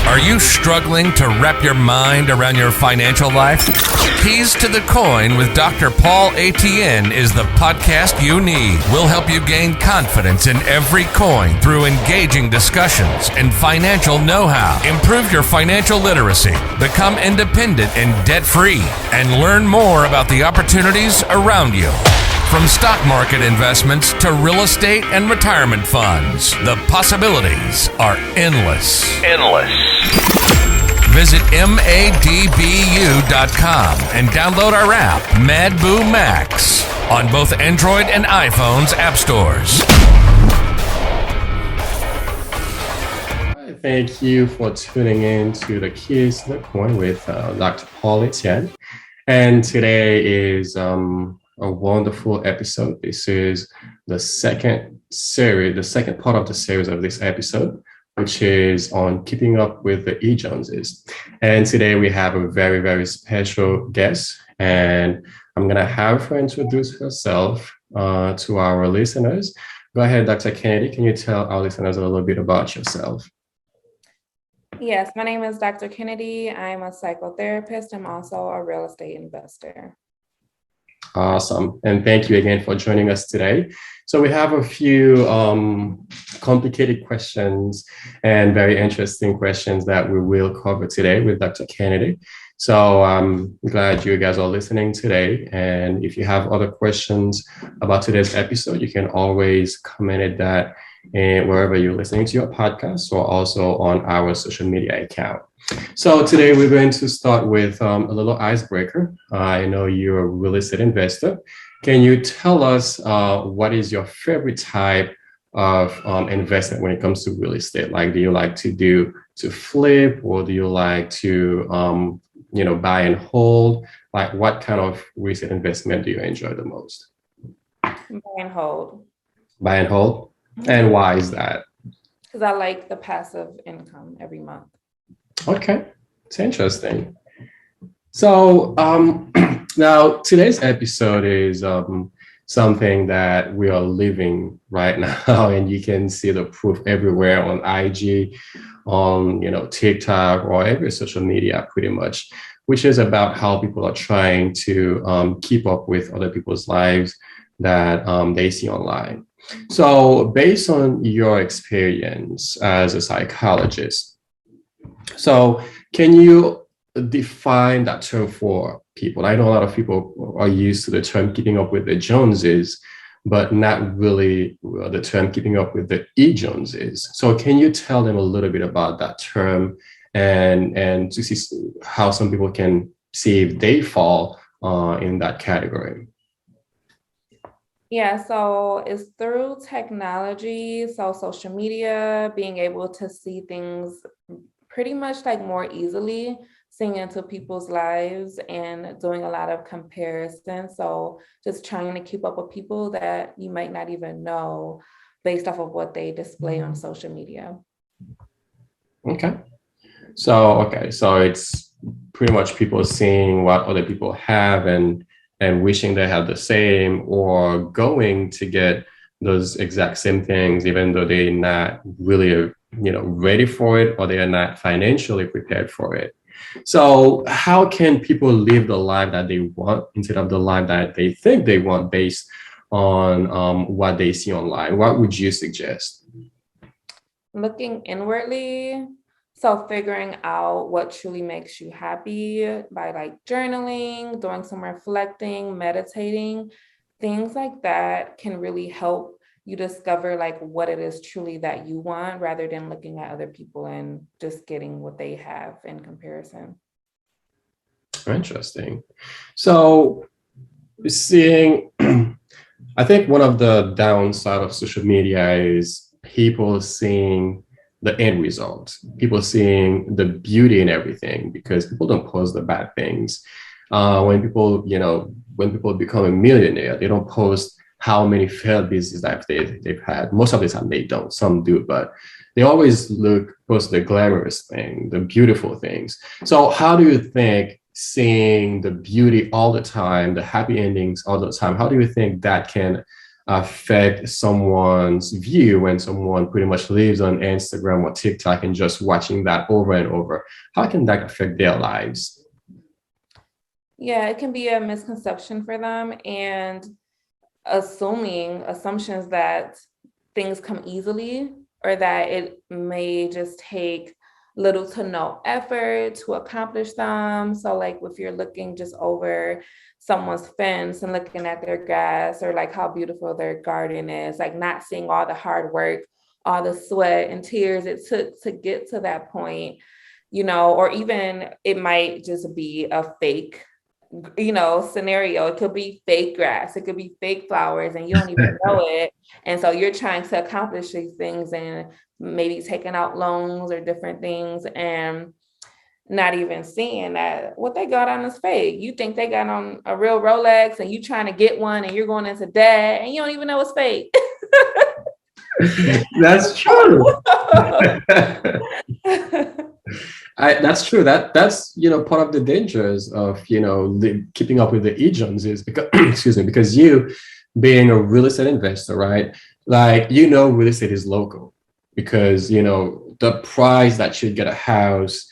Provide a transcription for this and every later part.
Are you struggling to wrap your mind around your financial life? Keys to the Coin with Dr. Paul Etienne is the podcast you need. We'll help you gain confidence in every coin through engaging discussions and financial know-how. Improve your financial literacy, become independent and debt-free, and learn more about the opportunities around you. From stock market investments to real estate and retirement funds, the possibilities are endless. Visit madbu.com and download our app, MadBoo Max, on both Android and iPhone's app stores. Thank you for tuning in to the Keys to the Coin with Dr. Paul Etienne. And today is a wonderful episode. This is the second part of the series of this episode, which is on keeping up with the E-Joneses. And today we have a very, very special guest, and I'm going to have her introduce herself to our listeners. Go ahead, Dr. Kennedy. Can you tell our listeners a little bit about yourself? Yes, my name is Dr. Kennedy. I'm a psychotherapist. I'm also a real estate investor. Awesome. And thank you again for joining us today. So we have a few complicated questions and very interesting questions that we will cover today with Dr. Kennedy. So I'm glad you guys are listening today. And if you have other questions about today's episode, you can always comment at that wherever you're listening to your podcast, or also on our social media account. So today we're going to start with a little icebreaker. I know you're a real estate investor. Can you tell us what is your favorite type of investment when it comes to real estate? Like, do you like to flip, or do you like to buy and hold? Like, what kind of real estate investment do you enjoy the most? Buy and hold. Buy and hold? And why is that? Because I like the passive income every month. Okay, it's interesting. So now today's episode is something that we are living right now, and you can see the proof everywhere on IG, on TikTok, or every social media pretty much, which is about how people are trying to keep up with other people's lives that they see online. So based on your experience as a psychologist, so can you define that term for people? I know a lot of people are used to the term keeping up with the Joneses, but not really the term keeping up with the E-Joneses. So can you tell them a little bit about that term and to see how some people can see if they fall in that category? Yeah, so it's through technology, so social media, being able to see things pretty much like more easily, seeing into people's lives and doing a lot of comparison. So just trying to keep up with people that you might not even know based off of what they display on social media. Okay. So it's pretty much people seeing what other people have and wishing they had the same, or going to get those exact same things, even though they're not really, ready for it, or they are not financially prepared for it. So how can people live the life that they want instead of the life that they think they want based on what they see online? What would you suggest? Looking inwardly. So figuring out what truly makes you happy by like journaling, doing some reflecting, meditating, things like that can really help you discover like what it is truly that you want, rather than looking at other people and just getting what they have in comparison. Interesting. So seeing, I think one of the downside of social media is people seeing the end result, people seeing the beauty in everything, because people don't post the bad things. When people become a millionaire, they don't post how many failed business that they've had. Most of the time they don't, some do, but they always post the glamorous thing, the beautiful things. So how do you think seeing the beauty all the time, the happy endings all the time, how do you think that can affect someone's view when someone pretty much lives on Instagram or TikTok and just watching that over and over? How can that affect their lives? Yeah, it can be a misconception for them, and assumptions that things come easily or that it may just take little to no effort to accomplish them. So like if you're looking just over someone's fence and looking at their grass or like how beautiful their garden is, like not seeing all the hard work, all the sweat and tears it took to get to that point, or even it might just be a fake scenario. It could be fake grass, it could be fake flowers, and you don't even know it. And so you're trying to accomplish these things and maybe taking out loans or different things and not even seeing that what they got on is fake. You think they got on a real Rolex and you trying to get one and you're going into debt and you don't even know it's fake. That's true. That's true. That's part of the dangers of keeping up with the agents is because excuse me, because you being a real estate investor, right? Like real estate is local because the price that you'd get a house,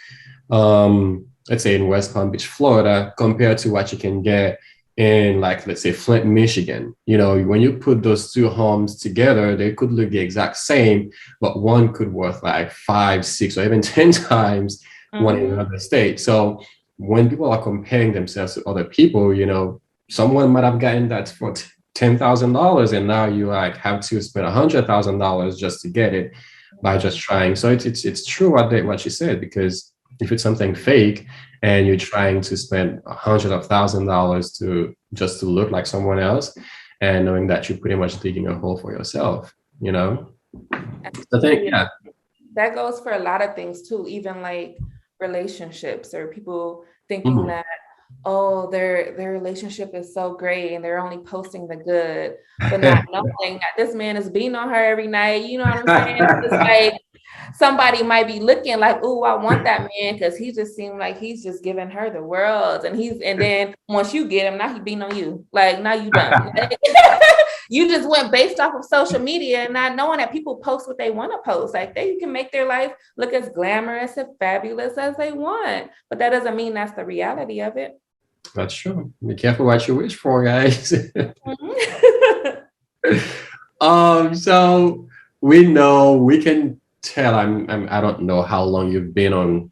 let's say in West Palm Beach, Florida, compared to what you can get in like let's say Flint, Michigan. When you put those two homes together, they could look the exact same, but one could worth like 5, 6, or even 10 times one in another state. So when people are comparing themselves to other people, someone might have gotten that for $10,000, and now you like have to spend $100,000 just to get it by just trying. So it's true what you said, because if it's something fake and you're trying to spend $100,000 to look like someone else, and knowing that you're pretty much digging a hole for yourself, I think, yeah. That goes for a lot of things too, even like relationships or people thinking Mhm. that, oh, their relationship is so great and they're only posting the good, but not knowing that this man is beating on her every night. You know what I'm saying? It's like somebody might be looking like, oh, I want that man because he just seemed like he's just giving her the world. And then once you get him, now he beating on you. Like now you done. You just went based off of social media and not knowing that people post what they want to post. Like they can make their life look as glamorous and fabulous as they want. But that doesn't mean that's the reality of it. That's true. Be careful what you wish for, guys. So we can tell. I don't know how long you've been on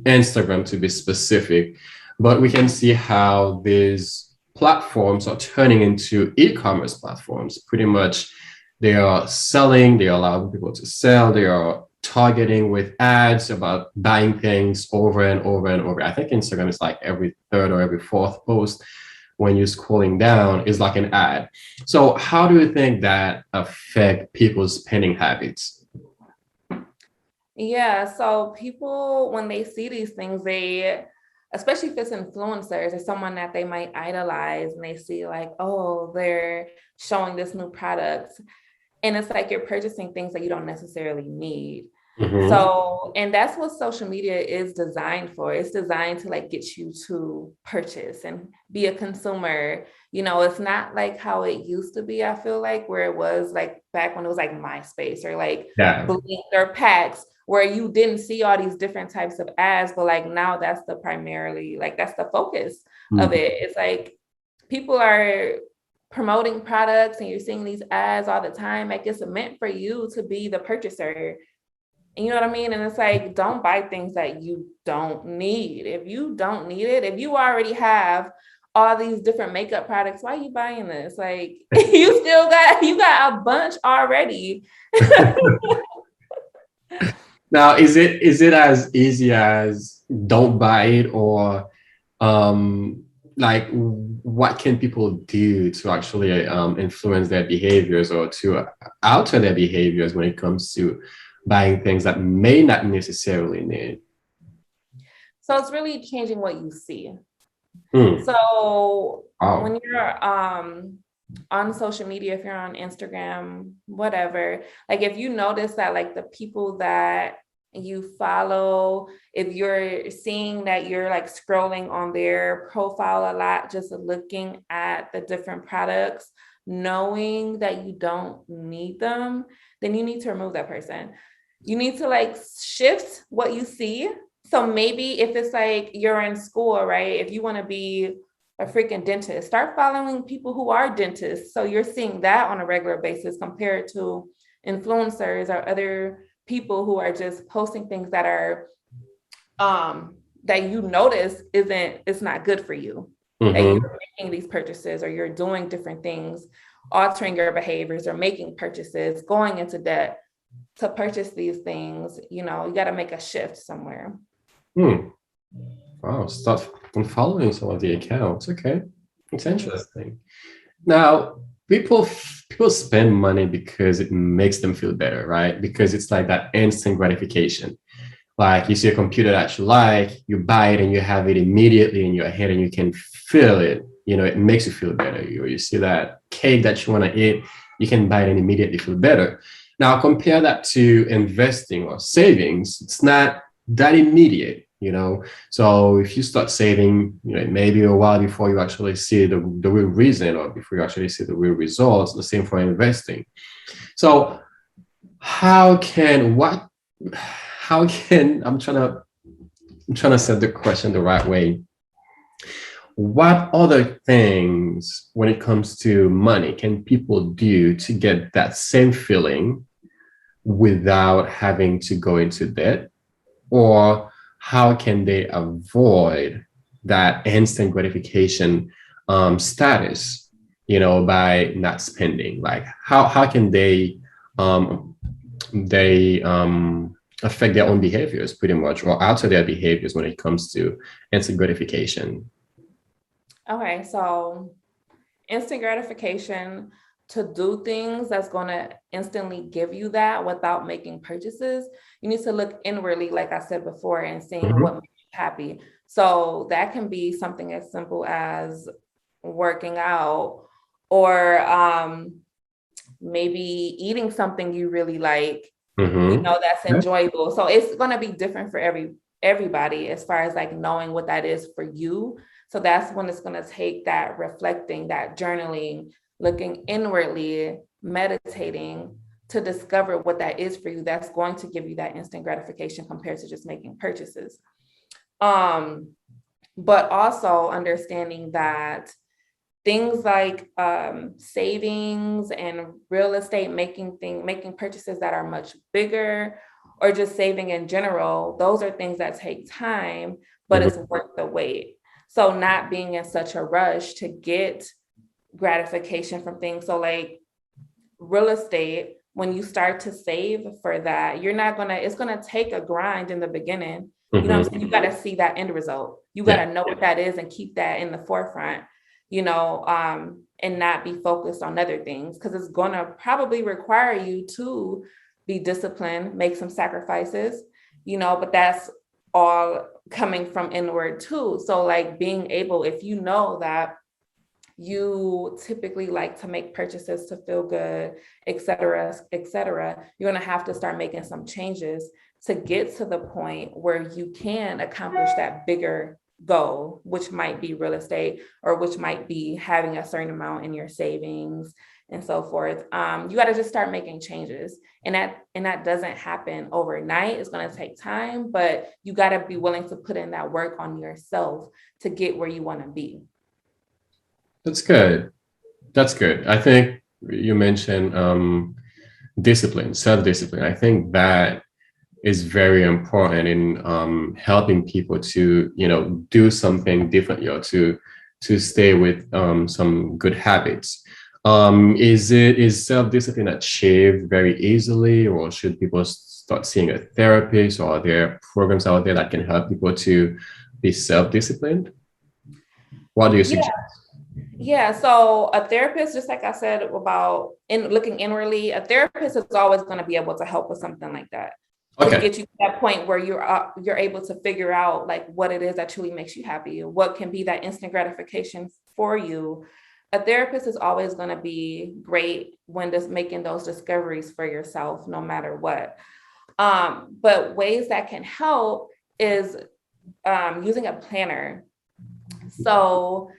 Instagram to be specific, but we can see how these platforms are turning into e-commerce platforms. Pretty much, they are selling. They are allowing people to sell. They are targeting with ads about buying things over and over and over. I think Instagram is like every third or every fourth post when you're scrolling down is like an ad. So how do you think that affect people's spending habits? Yeah, so people, when they see these things, especially if it's influencers or someone that they might idolize, and they see like, oh, they're showing this new product. And it's like you're purchasing things that you don't necessarily need. Mhm. So, and that's what social media is designed for. It's designed to like get you to purchase and be a consumer. It's not like how it used to be, I feel like, where it was like back when it was like MySpace or like Yeah. Blink or Packs, where you didn't see all these different types of ads, but like now that's that's the focus of Mhm. it. It's like people are promoting products and you're seeing these ads all the time. Like it's meant for you to be the purchaser. And you know what I mean? And it's like, don't buy things that you don't need. If you don't need it, if you already have all these different makeup products, why are you buying this? Like you got a bunch already. Now, is it as easy as don't buy it, or like what can people do to actually influence their behaviors or to alter their behaviors when it comes to buying things that may not necessarily need? So it's really changing what you see. Hmm. So Wow. when you're on social media, if you're on Instagram, whatever, like if you notice that like the people that you follow, if you're seeing that you're like scrolling on their profile a lot, just looking at the different products, knowing that you don't need them, then you need to remove that person. You need to like shift what you see. So maybe if it's like you're in school, right? If you want to be a freaking dentist, start following people who are dentists. So you're seeing that on a regular basis compared to influencers or other people who are just posting things that are that you notice it's not good for you. That you're making these purchases or you're doing different things, altering your behaviors or making purchases, going into debt to purchase these things. You know, you got to make a shift somewhere. Wow, start from following some of the accounts. Okay, it's interesting. Now, people spend money because it makes them feel better, right? Because it's like that instant gratification. Like you see a computer that you like, you buy it and you have it immediately in your head and you can feel it. You know, it makes you feel better. You see that cake that you want to eat, you can buy it and immediately feel better. Now compare that to investing or savings. It's not that immediate, you know. So if you start saving, you know, it may be a while before you actually see the real reason or before you actually see the real results. The same for investing. So how can what how can I'm trying to set the question the right way. What other things when it comes to money can people do to get that same feeling without having to go into debt? Or how can they avoid that instant gratification status, you know, by not spending? Like how can um, they affect their own behaviors pretty much or alter their behaviors when it comes to instant gratification? Okay, so instant gratification, to do things that's going to instantly give you that without making purchases, you need to look inwardly, like I said before, and seeing what makes you happy. So that can be something as simple as working out or maybe eating something you really like, you know, that's enjoyable. So it's going to be different for everybody as far as like knowing what that is for you. So that's when it's going to take that reflecting, that journaling, looking inwardly, meditating to discover what that is for you. That's going to give you that instant gratification compared to just making purchases. But also understanding that things like savings and real estate, making purchases that are much bigger, or just saving in general, those are things that take time, but it's worth the wait. So not being in such a rush to get gratification from things. So like real estate, when you start to save for that, it's gonna take a grind in the beginning. You know what I'm saying? You gotta see that end result. You gotta know what that is and keep that in the forefront, you know, and not be focused on other things, because it's gonna probably require you to be disciplined, make some sacrifices, you know, but that's all coming from inward too. So like being able, if you know that you typically like to make purchases to feel good, et cetera, you're going to have to start making some changes to get to the point where you can accomplish that bigger goal, which might be real estate or which might be having a certain amount in your savings and so forth. You got to just start making changes, and that doesn't happen overnight. It's going to take time, but you got to be willing to put in that work on yourself to get where you want to be. That's good. That's good. I think you mentioned discipline, self-discipline. I think that is very important in helping people to, you know, do something differently or to stay with some good habits. Is self-discipline achieved very easily, or should people start seeing a therapist, or are there programs out there that can help people to be self-disciplined? What do you suggest? Yeah, so a therapist, just like I said about looking inwardly, a therapist is always going to be able to help with something like that. To get you to that point where you're able to figure out like what it is that truly makes you happy, what can be that instant gratification for you. A therapist is always going to be great when just making those discoveries for yourself, no matter what. But ways that can help is using a planner. So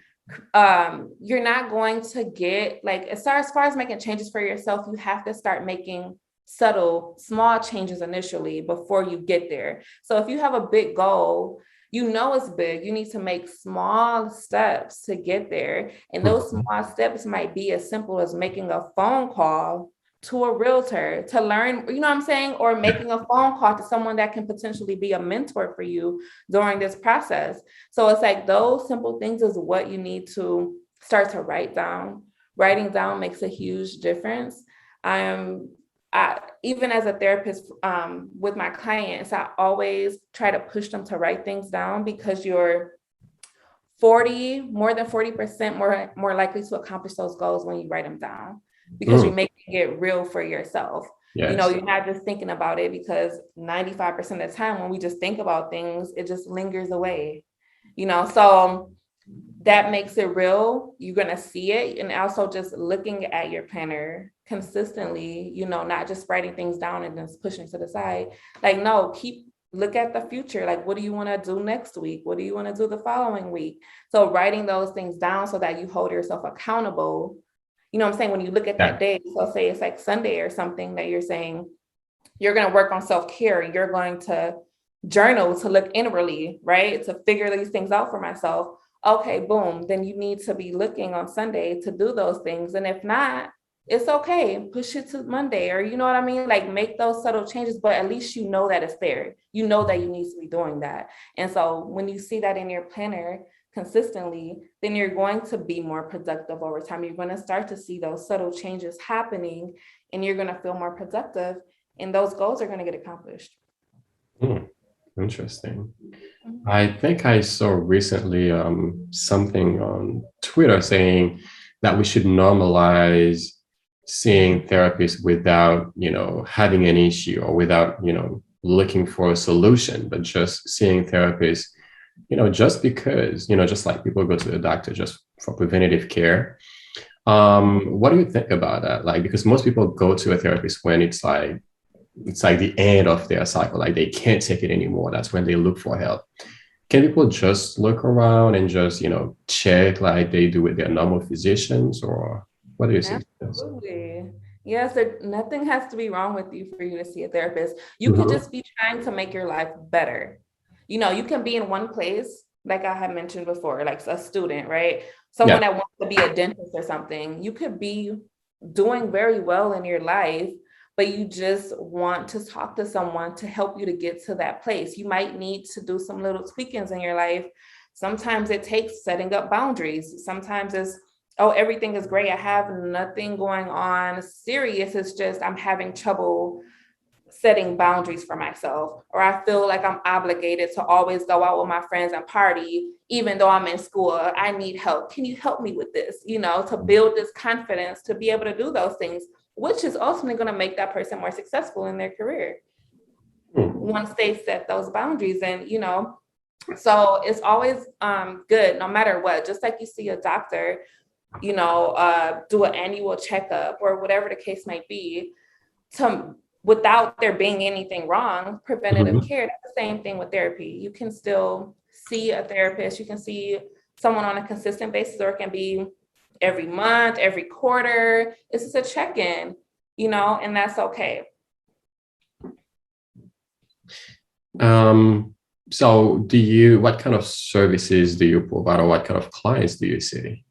you're not going to get like, as far as making changes for yourself, you have to start making subtle, small changes initially before you get there. So if you have a big goal, you know it's big, you need to make small steps to get there. And those Mhm. small steps might be as simple as making a phone call to a realtor to learn, you know what I'm saying? Or making a phone call to someone that can potentially be a mentor for you during this process. So it's like those simple things is what you need to start to write down. Writing down makes a huge difference. Even as a therapist, with my clients, I always try to push them to write things down, because you're more than 40% more likely to accomplish those goals when you write them down, because you're Mm, making it real for yourself. yes. You're not just thinking about it, because 95% of the time when we just think about things, it just lingers away. So that makes it real. You're going to see it. And also just looking at your planner consistently, not just writing things down and then pushing to the side. Like, no, look at the future. Like, what do you want to do next week? What do you want to do the following week? So writing those things down so that you hold yourself accountable. You know what I'm saying? When you look at that Yeah. day, so say it's like Sunday or something, that you're saying you're going to work on self-care, and you're going to journal to look inwardly, right? To figure these things out for myself. Okay, boom. Then you need to be looking on Sunday to do those things. And if not, it's okay. Push it to Monday, or you know what I mean? Like, make those subtle changes, but at least you know that it's there. You know that you need to be doing that. And so when you see that in your planner consistently, then you're going to be more productive over time. You're going to start to see those subtle changes happening, and you're going to feel more productive, and those goals are going to get accomplished. Mm, interesting. I think I saw recently something on Twitter saying that we should normalize seeing therapists without, having an issue, or without, looking for a solution, but just seeing therapists, just because, just like people go to the doctor just for preventative care. What do you think about that? Like, because most people go to a therapist when it's like the end of their cycle, like they can't take it anymore. That's when they look for help. Can people just look around and just, check like they do with their normal physicians, or what do you think? Absolutely. Yes, nothing has to be wrong with you for you to see a therapist. You could Mhm. just be trying to make your life better. You can be in one place, like I had mentioned before, like a student, right? Yeah. Someone that wants to be a dentist or something. You could be doing very well in your life, but you just want to talk to someone to help you to get to that place. You might need to do some little tweakings in your life. Sometimes it takes setting up boundaries. Sometimes it's, oh, everything is great, I have nothing going on serious, it's just I'm having trouble setting boundaries for myself, or I feel like I'm obligated to always go out with my friends and party even though I'm in school. I need help, can you help me with this, to build this confidence to be able to do those things, which is ultimately going to make that person more successful in their career Hmm. once they set those boundaries. And so it's always good, no matter what, just like you see a doctor, do an annual checkup or whatever the case might be, to without there being anything wrong. Preventative Mhm. care, that's the same thing with therapy. You can still see a therapist, you can see someone on a consistent basis, or it can be every month, every quarter. It's just a check-in, and that's okay. Um, so what kind of services do you provide, or what kind of clients do you see?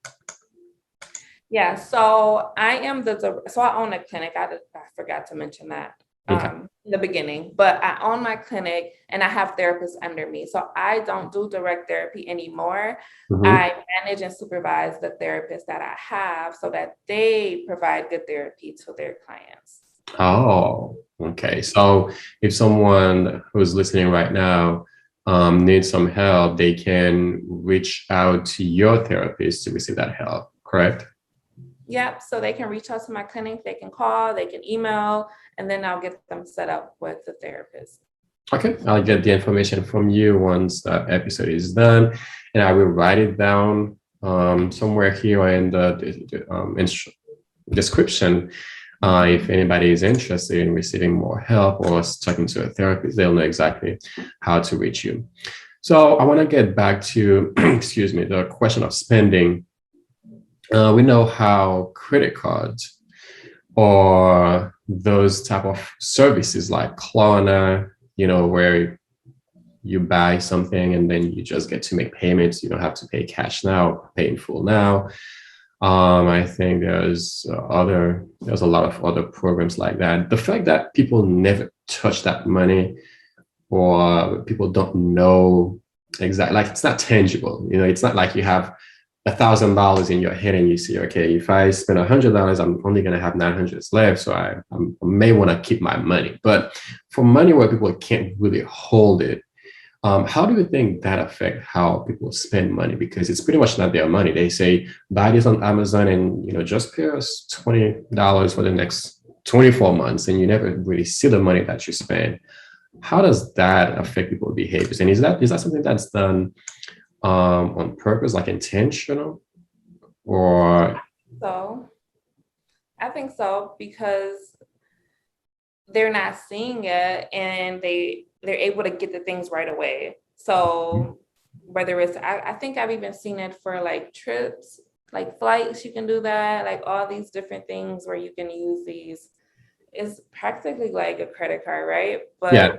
Yeah, so I own a clinic. I forgot to mention that Okay. in the beginning, but I own my clinic and I have therapists under me. So I don't do direct therapy anymore. Mhm. I manage and supervise the therapists that I have so that they provide good therapy to their clients. Oh, okay. So if someone who's listening right now needs some help, they can reach out to your therapist to receive that help, correct? Yep. So they can reach out to my clinic, they can call, they can email, and then I'll get them set up with the therapist. Okay, I'll get the information from you once that episode is done, and I will write it down somewhere here in the description. If anybody is interested in receiving more help or talking to a therapist, they'll know exactly how to reach you. So I want to get back to, excuse me, the question of spending. We know how credit cards or those type of services like Klarna, where you buy something and then you just get to make payments. You don't have to pay cash now, pay in full now. I think there's a lot of other programs like that. The fact that people never touch that money, or people don't know exactly, like it's not tangible. It's not like you have $1,000 in your head and you see, okay, if I spend $100, I'm only going to have 900 left. So I may want to keep my money. But for money where people can't really hold it, how do you think that affect how people spend money? Because it's pretty much not their money. They say, buy this on Amazon and, just pay us $20 for the next 24 months. And you never really see the money that you spend. How does that affect people's behaviors? And is that something that's done on purpose, like intentional, or? So I think so, because they're not seeing it and they're able to get the things right away. So whether it's, I think I've even seen it for like trips, like flights, you can do that, like all these different things where you can use these. It's practically like a credit card, right? But Yeah.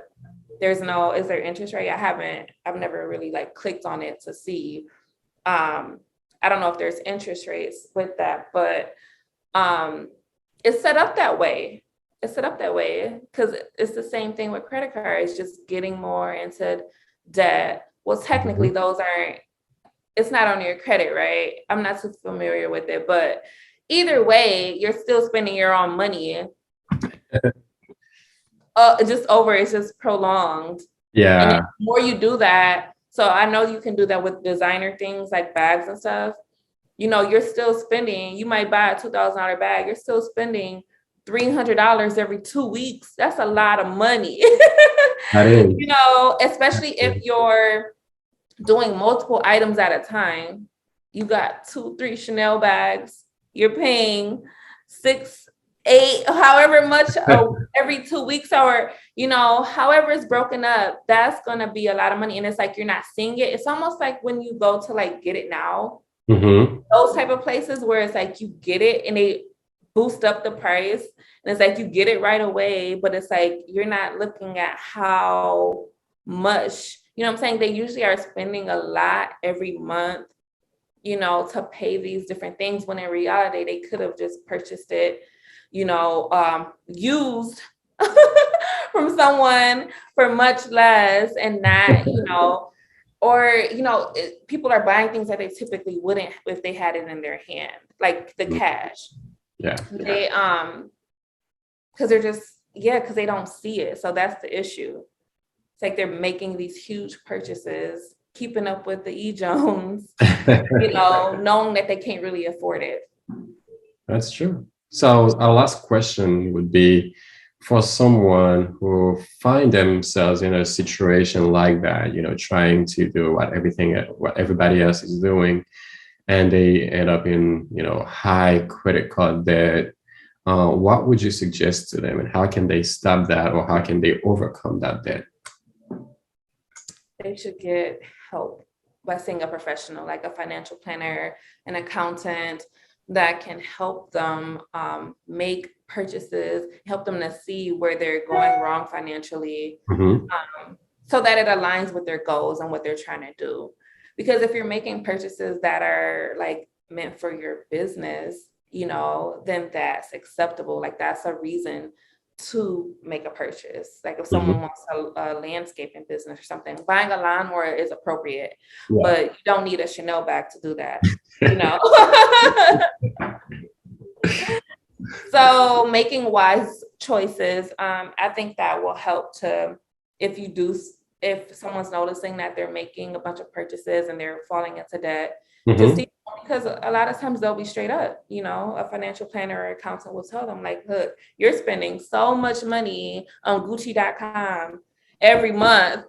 is there interest rate? I've never really like clicked on it to see. I don't know if there's interest rates with that, but it's set up that way. It's set up that way because it's the same thing with credit cards, just getting more into debt. Well, technically those aren't, it's not on your credit, right? I'm not too familiar with it, but either way, you're still spending your own money. It's just prolonged. Yeah. And the more you do that, so I know you can do that with designer things like bags and stuff. You're still spending, you might buy a $2,000 bag, you're still spending $300 every 2 weeks. That's a lot of money. That is. Especially if you're doing multiple items at a time. You got 2-3 Chanel bags, you're paying 6, 8, however much every 2 weeks, or however it's broken up, that's gonna be a lot of money. And it's like you're not seeing it. It's almost like when you go to like Get It Now, those type of places where it's like you get it and they boost up the price, and it's like you get it right away, but it's like you're not looking at how much, what I'm saying? They usually are spending a lot every month, to pay these different things, when in reality they could have just purchased it, used from someone for much less, and not, or people are buying things that they typically wouldn't if they had it in their hand, like the cash. Yeah. They because they're just, because they don't see it. So that's the issue. It's like they're making these huge purchases, keeping up with the E. Jones, knowing that they can't really afford it. That's true. So our last question would be, for someone who find themselves in a situation like that, trying to do what everybody else is doing, and they end up in, high credit card debt, what would you suggest to them, and how can they stop that, or how can they overcome that debt? They should get help by seeing a professional, like a financial planner, an accountant, that can help them make purchases, help them to see where they're going wrong financially, so that it aligns with their goals and what they're trying to do. Because if you're making purchases that are like meant for your business, then that's acceptable. Like that's a reason to make a purchase. Like if someone wants a landscaping business or something, buying a lawnmower is appropriate, but you don't need a Chanel bag to do that, So making wise choices, I think that will help to, if someone's noticing that they're making a bunch of purchases and they're falling into debt, to see, because a lot of times they'll be straight up, a financial planner or accountant will tell them like, look, you're spending so much money on Gucci.com every month,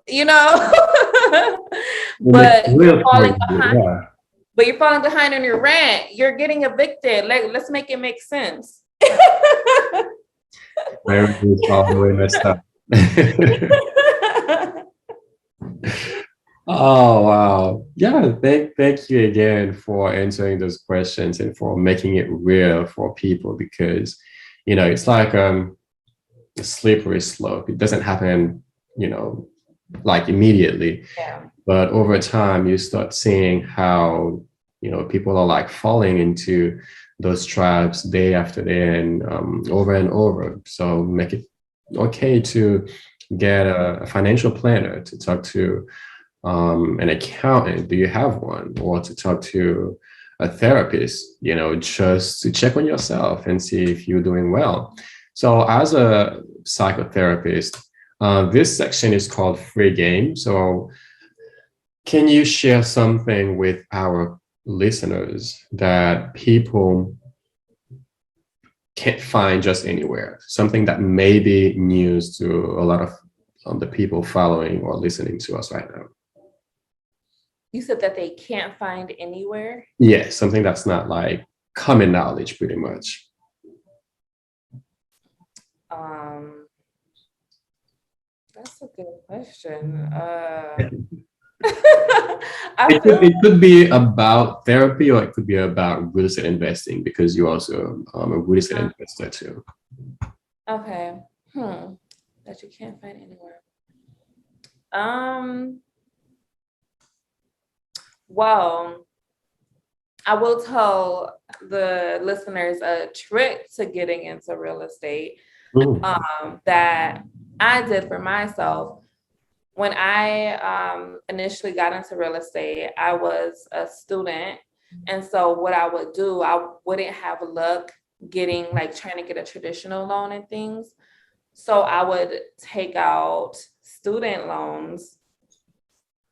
but you're falling behind. But you're falling behind on your rent. You're getting evicted. Like, let's make it make sense. Everything's all the way messed up. Oh, wow. Yeah, thank you again for answering those questions and for making it real for people because, it's like a slippery slope. It doesn't happen, you know, like immediately, Yeah. but over time you start seeing how, people are like falling into those traps day after day and over and over. So make it okay to get a financial planner to talk to an accountant, do you have one, or to talk to a therapist, just to check on yourself and see if you're doing well. So, as a psychotherapist, this section is called free game. So, can you share something with our listeners that people can't find just anywhere? Something that may be news to a lot of the people following or listening to us right now. You said that they can't find anywhere. Yeah, something that's not like common knowledge, pretty much. Um, that's a good question. I It could, feel it could be about therapy or it could be about real estate investing because you're also a real estate investor too. okay. That you can't find anywhere. Um, well, I will tell the listeners a trick to getting into real estate Mm. that I did for myself. When I initially got into real estate, I was a student. And so what I would do, I wouldn't have luck getting like trying to get a traditional loan and things. So I would take out student loans.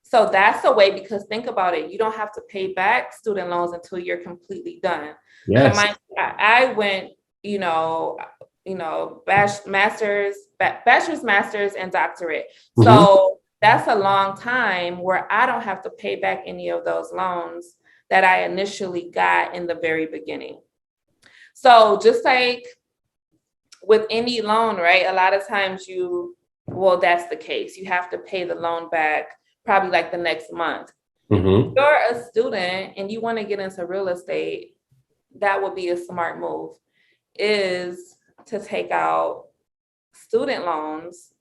So that's the way, because think about it, you don't have to pay back student loans until you're completely done. So Yes. I went, you know, bachelor's, master's, and doctorate. Hmm. So that's a long time where I don't have to pay back any of those loans that I initially got in the very beginning. So just like with any loan, right? A lot of times well, that's the case. You have to pay the loan back probably like the next month. Hmm. You're a student and you want to get into real estate, that would be a smart move, is to take out student loans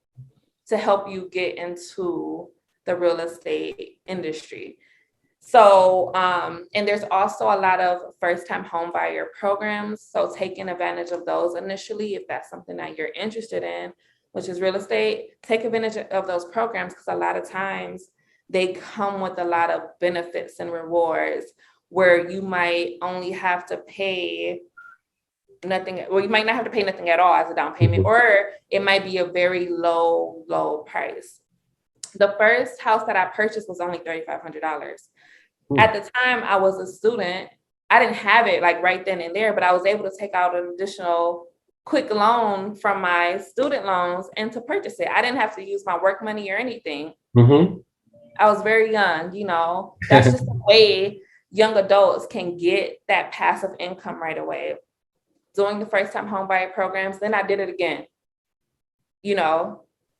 to help you get into the real estate industry. So, and there's also a lot of first-time home buyer programs. So taking advantage of those initially, if that's something that you're interested in, which is real estate, take advantage of those programs because a lot of times they come with a lot of benefits and rewards where you might only have to pay nothing, well, you might not have to pay nothing at all as a down payment, or it might be a very low price. The first house that I purchased was only $3,500. At the time I was a student, I didn't have it like right then and there, but I was able to take out an additional quick loan from my student loans and to purchase it. I didn't have to use my work money or anything. Hmm. I was very young, that's just the way young adults can get that passive income right away. Doing the first time home buyer programs, then I did it again.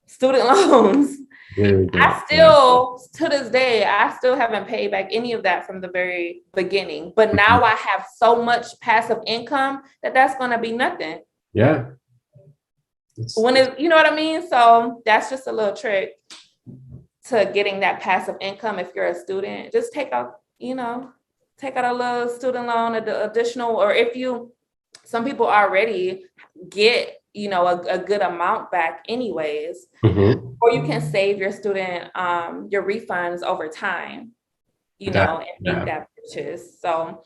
Student loans. Very good. I still, to this day, I still haven't paid back any of that from the very beginning. But Mhm. now I have so much passive income that's going to be nothing. Yeah. You know what I mean? So that's just a little trick to getting that passive income. If you're a student, just take out a little student loan, additional, or some people already get, a good amount back anyways. Hmm. Or you can save your student, your refunds over time, and make that purchase. So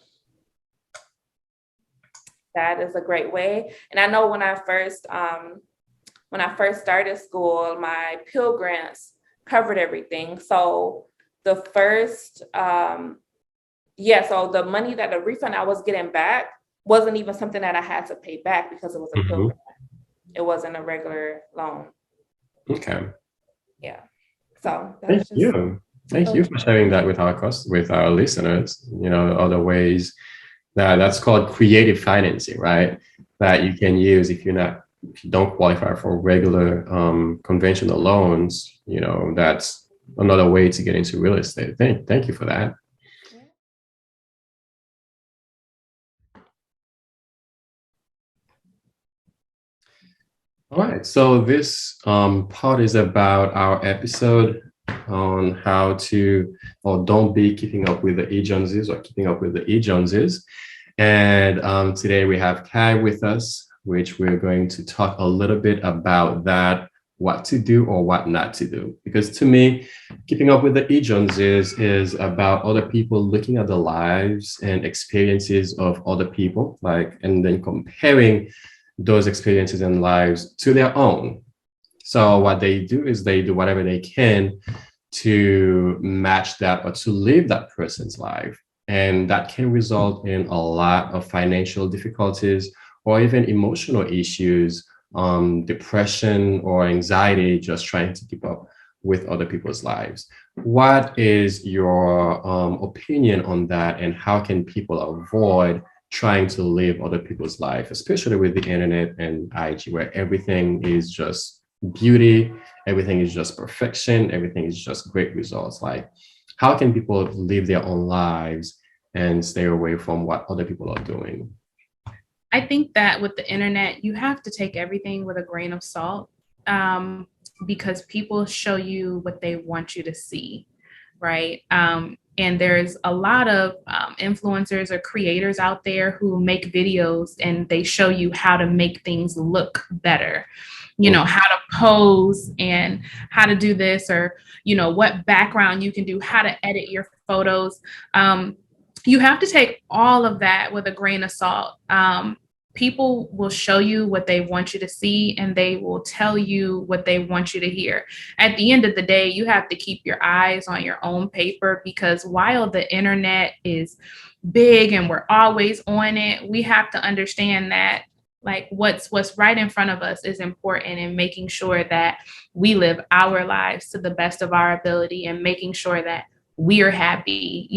that is a great way. And I know when I first started school, my Pell Grants covered everything. So the first, so the money that the refund I was getting back wasn't even something that I had to pay back because it was a Pell Grant. It wasn't a regular loan. Okay. Yeah. So Thank that's just you. Thank you for sharing that with with our listeners. Other ways that's called creative financing, right? That you can use if you don't qualify for regular conventional loans. That's another way to get into real estate. Thank you for that. All right, so this part is about our episode on how to, or don't be keeping up with the E Joneses or keeping up with the E Joneses. And today we have Kai with us, which we're going to talk a little bit about that, what to do or what not to do. Because to me, keeping up with the E Joneses is about other people looking at the lives and experiences of other people, like, and then comparing those experiences and lives to their own. So what they do is they do whatever they can to match that or to live that person's life. And that can result in a lot of financial difficulties or even emotional issues, depression or anxiety, just trying to keep up with other people's lives. What is your opinion on that, and how can people avoid trying to live other people's life, especially with the internet and IG, where everything is just beauty, everything is just perfection, everything is just great results? Like, how can people live their own lives and stay away from what other people are doing? I think that with the internet, you have to take everything with a grain of salt, because people show you what they want you to see, right? And there's a lot of influencers or creators out there who make videos and they show you how to make things look better, how to pose and how to do this, or, what background you can do, how to edit your photos. You have to take all of that with a grain of salt. People will show you what they want you to see, and they will tell you what they want you to hear. At the end of the day, you have to keep your eyes on your own paper, because while the internet is big and we're always on it, we have to understand that, like, what's right in front of us is important, and making sure that we live our lives to the best of our ability, and making sure that we're happy.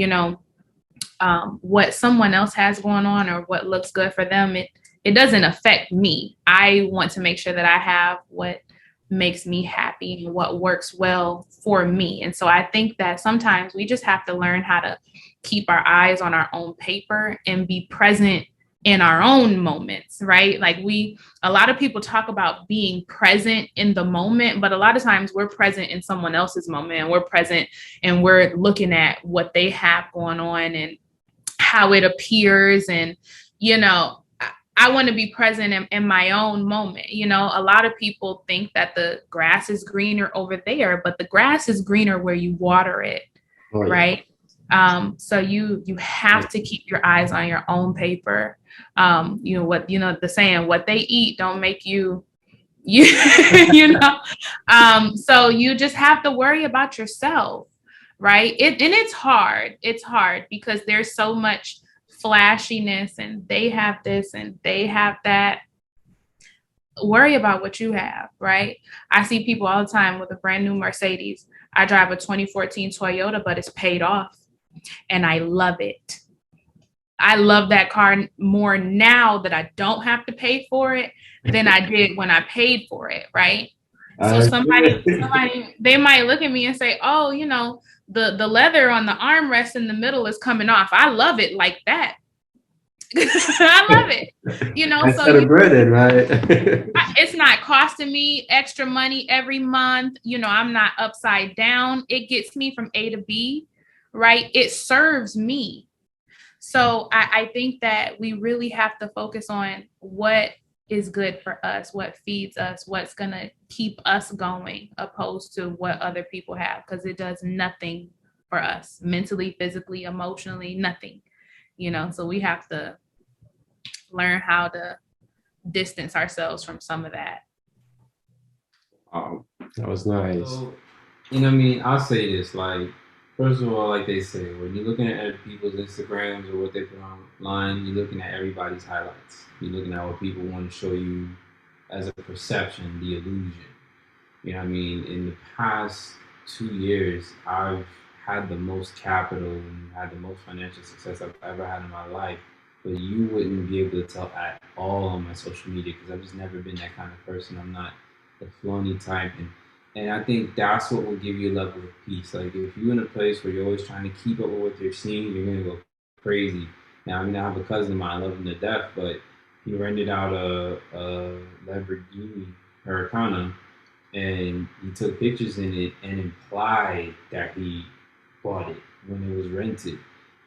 What someone else has going on or what looks good for them, it doesn't affect me. I want to make sure that I have what makes me happy and what works well for me. And so I think that sometimes we just have to learn how to keep our eyes on our own paper and be present in our own moments, right? Like, a lot of people talk about being present in the moment, but a lot of times we're present in someone else's moment, and we're present and we're looking at what they have going on and how it appears. And, I want to be present in my own moment. A lot of people think that the grass is greener over there, but the grass is greener where you water it, right? So you have to keep your eyes on your own paper. The saying, what they eat don't make you, so you just have to worry about yourself, right? And it's hard. It's hard because there's so much flashiness, and they have this and they have that. Worry about what you have, right? I see people all the time with a brand new Mercedes. I drive a 2014 Toyota, but it's paid off, and I love it. I love that car more now that I don't have to pay for it than I did when I paid for it, right? So somebody, they might look at me and say, oh, the leather on the armrest in the middle is coming off. I love it like that. I love it. So celebrated, right? It's not costing me extra money every month. I'm not upside down. It gets me from A to B, right? It serves me. So I think that we really have to focus on what is good for us, what feeds us, what's going to keep us going, opposed to what other people have, because it does nothing for us mentally, physically, emotionally, nothing, so we have to learn how to distance ourselves from some of that. Oh, that was nice. So, I'll say this, like, first of all, like they say, when you're looking at other people's Instagrams or what they put online, you're looking at everybody's highlights. You're looking at what people want to show you as a perception, the illusion. In the past 2 years, I've had the most capital and had the most financial success I've ever had in my life. But you wouldn't be able to tell at all on my social media, because I've just never been that kind of person. I'm not the flauny type. And And I think that's what will give you a level of peace. Like if you're in a place where you're always trying to keep up with what you're seeing, you're gonna go crazy. Now, I mean, I have a cousin of mine, I love him to death, but he rented out a Lamborghini Huracan, and he took pictures in it and implied that he bought it when it was rented.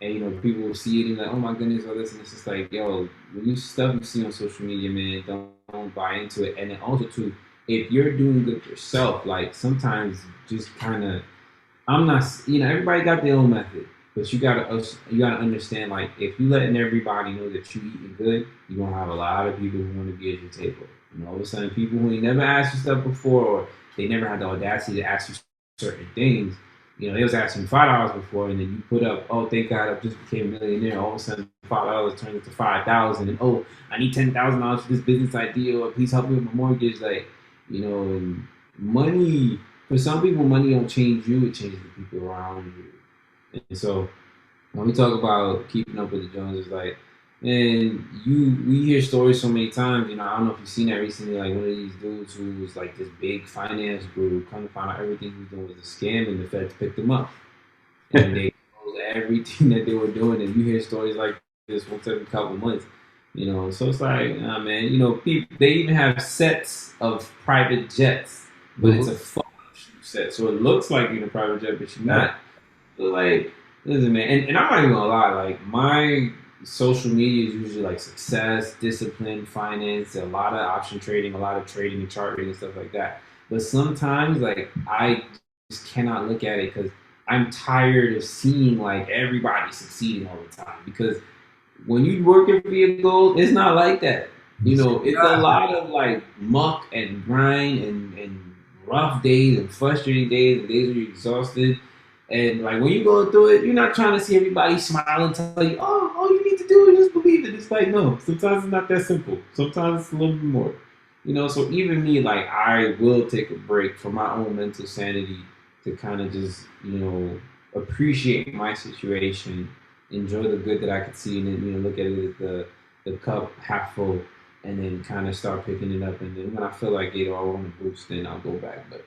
And people will see it and like, oh my goodness, all this, and it's just like, yo, when you stuff you see on social media, man, don't buy into it. And then also too, if you're doing good yourself, like sometimes just kind of, I'm not, everybody got their own method, but you gotta understand, like if you letting everybody know that you eating good, you're gonna have a lot of people who want to be at your table. All of a sudden, people who ain't never asked you stuff before, or they never had the audacity to ask you certain things. They was asking $5 before, and then you put up, oh, thank God, I just became a millionaire. All of a sudden, $5 turned into 5,000, and oh, I need $10,000 for this business idea, or please help me with my mortgage. Like, and money, for some people, money don't change you; it changes the people around you. And so, when we talk about keeping up with the Joneses, like, and we hear stories so many times. I don't know if you've seen that recently. Like one of these dudes who was like this big finance guru, come to find out everything he was doing was a scam, and the feds picked him up, and they exposed everything that they were doing. And you hear stories like this once every couple of months. So it's like, nah, man. People, they even have sets of private jets, but it's a photo shoot set, so it looks like you're in a private jet, but you're not. So like, listen, man, and I'm not even gonna lie, like my social media is usually like success, discipline, finance, a lot of option trading, a lot of trading and chart reading and stuff like that. But sometimes, like, I just cannot look at it because I'm tired of seeing like everybody succeeding all the time. Because when you working for your goals, it's not like that. It's a lot of like muck and grind and rough days and frustrating days and days where you're exhausted. And like when you go through it, you're not trying to see everybody smile and tell you, oh, all you need to do is just believe it. It's like, no, sometimes it's not that simple. Sometimes it's a little bit more. So even me, like I will take a break for my own mental sanity to kind of just, appreciate my situation, enjoy the good that I could see, and then, look at it as the cup half full, and then kind of start picking it up. And then when I feel like I want to boost, then I'll go back. But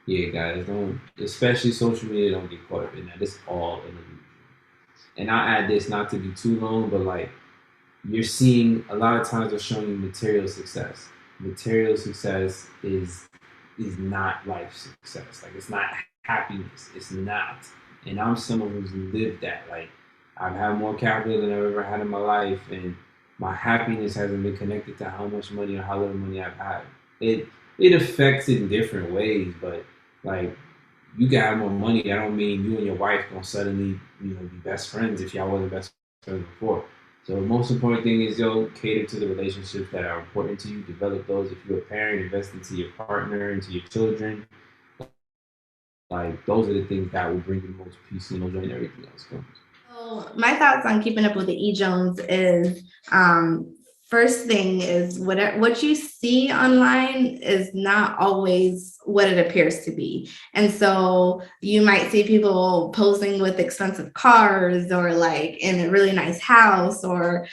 yeah, guys, don't, especially social media, don't get caught up in that. It's all an illusion. And I'll add this, not to be too long, but like you're seeing a lot of times they're showing you material success. Material success is not life success. Like it's not happiness. It's not. And I'm someone who's lived that. Like I've had more capital than I've ever had in my life, and my happiness hasn't been connected to how much money or how little money I've had. It affects it in different ways, but like you can have more money. That don't mean you and your wife gonna suddenly be best friends if y'all wasn't best friends before. So the most important thing is cater to the relationships that are important to you. Develop those. If you're a parent, invest into your partner, into your children. Like those are the things that will bring you the most peace and joy, and everything else comes. So my thoughts on keeping up with the E Jones is first thing is what you see online is not always what it appears to be. And so you might see people posing with expensive cars or like in a really nice house or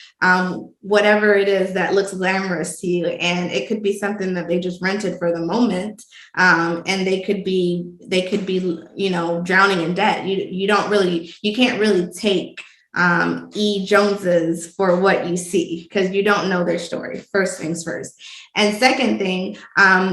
whatever it is that looks glamorous to you. And it could be something that they just rented for the moment. And they could be, drowning in debt. You can't really take E. Joneses for what you see because you don't know their story. First things first. And second thing,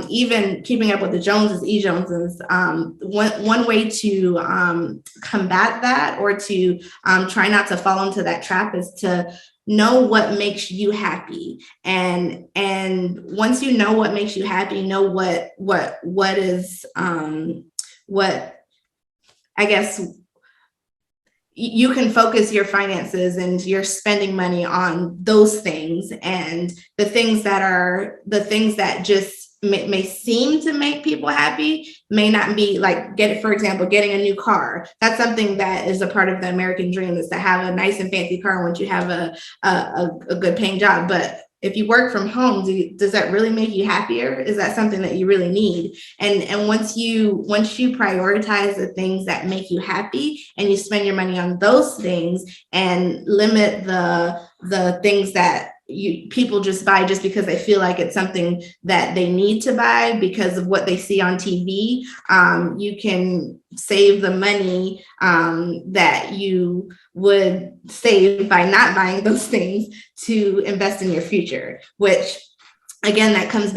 even keeping up with the Joneses, E. Joneses, one way to combat that or to try not to fall into that trap is to know what makes you happy. And once you know what makes you happy, know what is what I guess you can focus your finances and your spending money on those things, and the things that just may seem to make people happy may not be like, for example, getting a new car. That's something that is a part of the American dream, is to have a nice and fancy car once you have a good paying job. But if you work from home, does that really make you happier? Is that something that you really need? And once you prioritize the things that make you happy and you spend your money on those things and limit the things that people just buy just because they feel like it's something that they need to buy because of what they see on TV. You can save the money that you would save by not buying those things to invest in your future, which again, that comes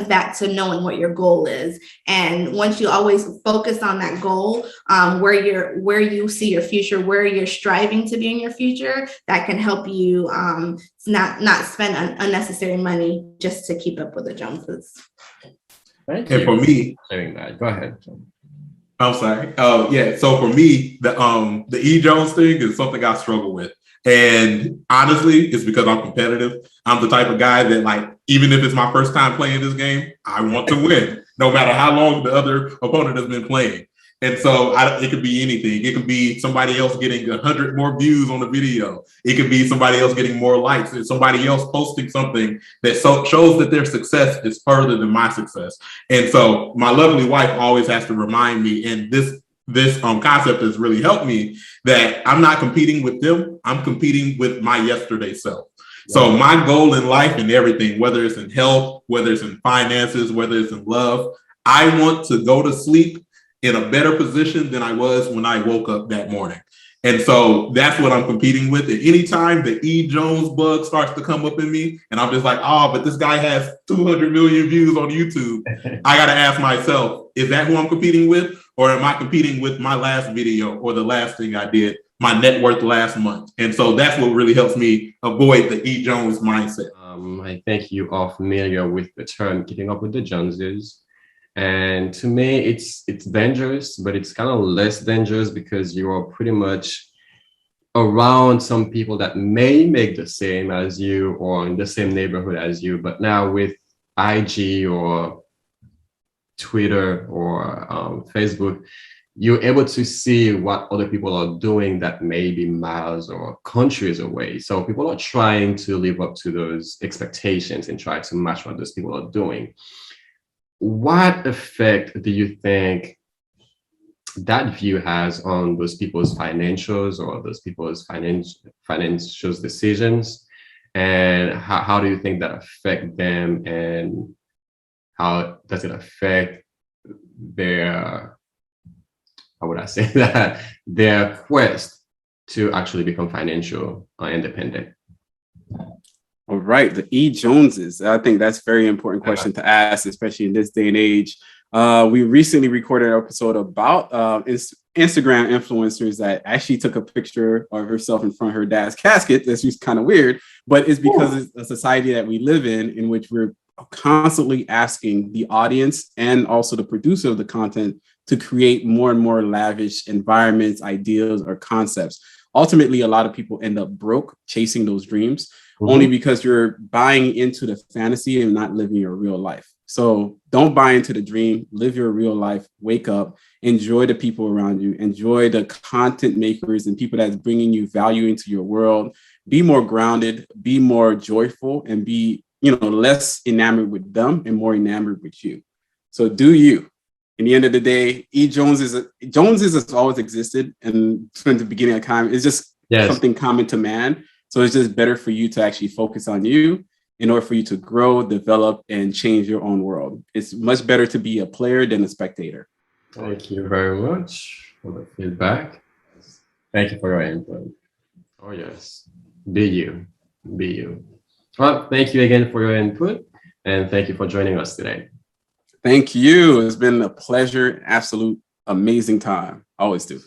back to knowing what your goal is. And once you always focus on that goal, where you see your future, where you're striving to be in your future, that can help you not spend unnecessary money just to keep up with the Joneses. Thank you. And for me, sharing that. Go ahead. I'm sorry. Yeah. So for me, the E Jones thing is something I struggle with. And honestly, it's because I'm competitive. I'm the type of guy that, like, even if it's my first time playing this game, I want to win, no matter how long the other opponent has been playing. And so it could be anything. It could be somebody else getting 100 more views on the video. It could be somebody else getting more likes. It's somebody else posting something that shows that their success is further than my success. And so my lovely wife always has to remind me, and this concept has really helped me, that I'm not competing with them. I'm competing with my yesterday self. So my goal in life and everything, whether it's in health, whether it's in finances, whether it's in love, I want to go to sleep in a better position than I was when I woke up that morning. And so that's what I'm competing with. At any time the E Jones bug starts to come up in me, and I'm just like, but this guy has 200 million views on YouTube. I got to ask myself, is that who I'm competing with? Or am I competing with my last video or the last thing I did, my net worth last month? And so that's what really helps me avoid the E Jones mindset. I think you are familiar with the term keeping up with the Joneses. And to me, it's dangerous, but it's kind of less dangerous because you are pretty much around some people that may make the same as you or in the same neighborhood as you. But now with IG or Twitter or Facebook, you're able to see what other people are doing that may be miles or countries away. So people are trying to live up to those expectations and try to match what those people are doing. What effect do you think that view has on those people's financials or those people's financial decisions? And how do you think that affect them? And how does it affect their, how would I say that, their quest to actually become financial independent? All right, the E Joneses. I think that's a very important question to ask, especially in this day and age. We recently recorded an episode about Instagram influencers that actually took a picture of herself in front of her dad's casket. That's just kind of weird, but it's because it's a society that we live in which we're constantly asking the audience and also the producer of the content to create more and more lavish environments, ideas, or concepts. Ultimately, a lot of people end up broke chasing those dreams. Only because you're buying into the fantasy and not living your real life. So don't buy into the dream, live your real life, wake up, enjoy the people around you, enjoy the content makers and people that's bringing you value into your world. Be more grounded, be more joyful, and be, less enamored with them and more enamored with you. So do you. In the end of the day, Joneses has always existed, and from the beginning of time, it's just something common to man. So it's just better for you to actually focus on you in order for you to grow, develop, and change your own world. It's much better to be a player than a spectator. Thank you very much for the feedback. Thank you for your input. Oh, yes. Be you. Be you. Well, thank you again for your input, and thank you for joining us today. Thank you. It's been a pleasure, absolute amazing time. Always do.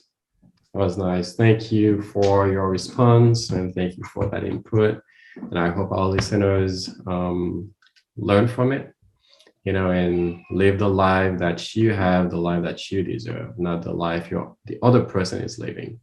That was nice. Thank you for your response and thank you for that input. And I hope our listeners learn from it, and live the life that you have, the life that you deserve, not the life the other person is living.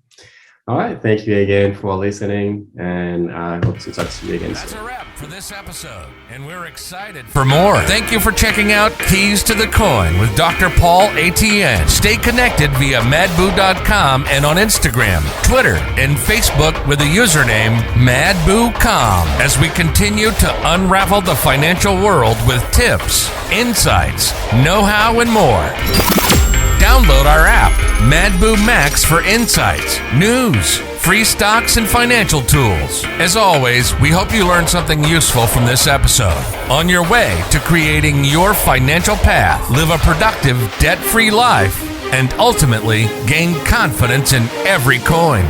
All right. Thank you again for listening, and I hope to talk to you again soon. That's a wrap for this episode, and we're excited for more. Thank you for checking out Keys to the Coin with Dr. Paul Etienne. Stay connected via madboo.com and on Instagram, Twitter, and Facebook with the username madboocom as we continue to unravel the financial world with tips, insights, know-how, and more. Download our app, MadBoo Max, for insights, news, free stocks, and financial tools. As always, we hope you learned something useful from this episode. On your way to creating your financial path, live a productive, debt-free life, and ultimately gain confidence in every coin.